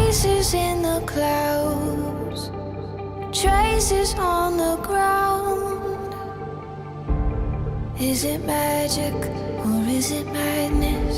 Faces in the clouds, traces on the ground. Is it magic or is it madness?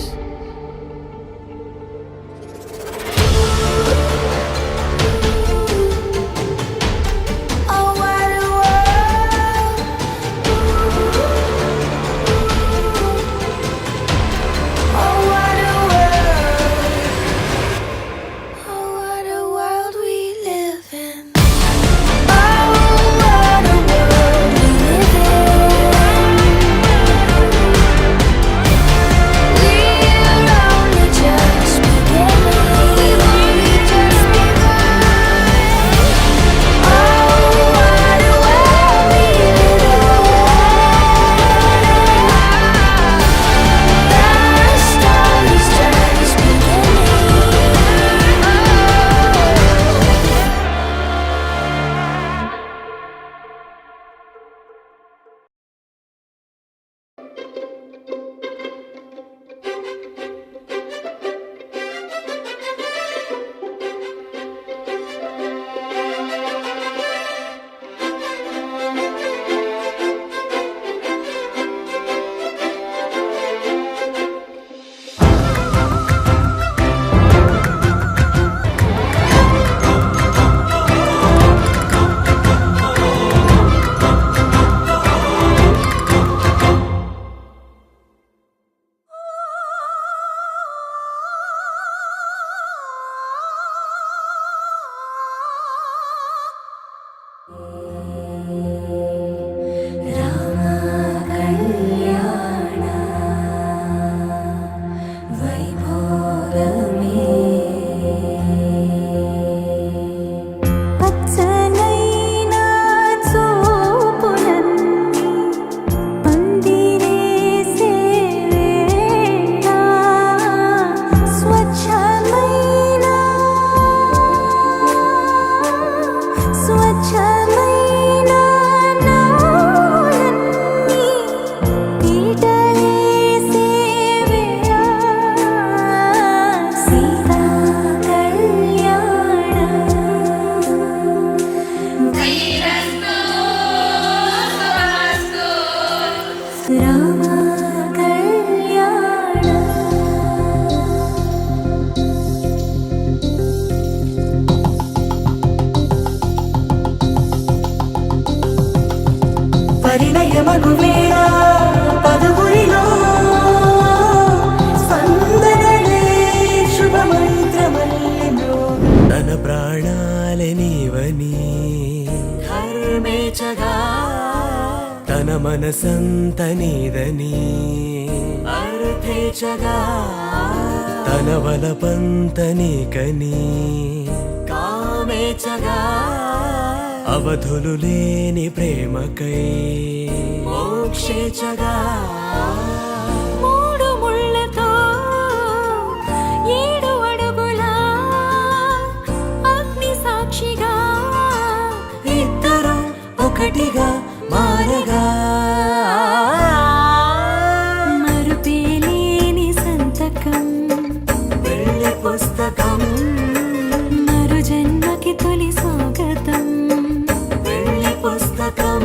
తన ప్రాణాలే నీవని ధర్మేచగా తన మనసంత నీదని అర్థేచగా తన వలపంత నీకని కామేచగా అవధులు లేని ప్రేమకై మోక్షేచగా మూడు ముళ్ళతో 7 అడుగుల అగ్ని సాక్షిగా ఇద్దరు ఒకటిగా మారగా మరుపేలేని సంతకం వెళ్ళి పుస్తకం మరు జన్మకి తొలి స్వాగతం వెళ్ళి పుస్తకం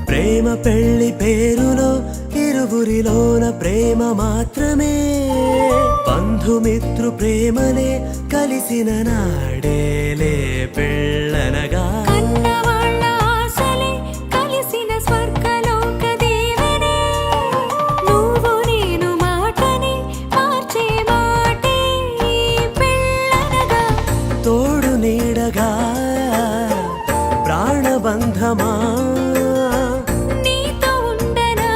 ప్రేమ పెళ్లి పేరులో ఇరువురిలోన ప్రేమ మాత్రమే బంధుమిత్రు ప్రేమనే కలిసిన నాడేలే పెళ్ళనగా కన్నవాళ్ళ ఆశలే కలిసిన స్వర్గలోక దేవనే నువ్వు నేను మాటని మార్చే మాటే పెళ్ళనగా తోడు నీడగా ప్రాణబంధమా నీతో ఉండనా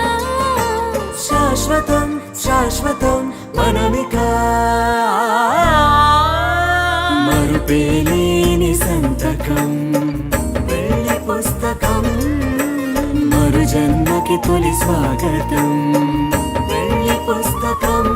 శాశ్వతం శాశ్వతం మనమిక మరుపేలేని సంతకం వెళ్ళి పుస్తకం మరు జన్మకి తొలి స్వాగతం వెళ్ళి పుస్తకం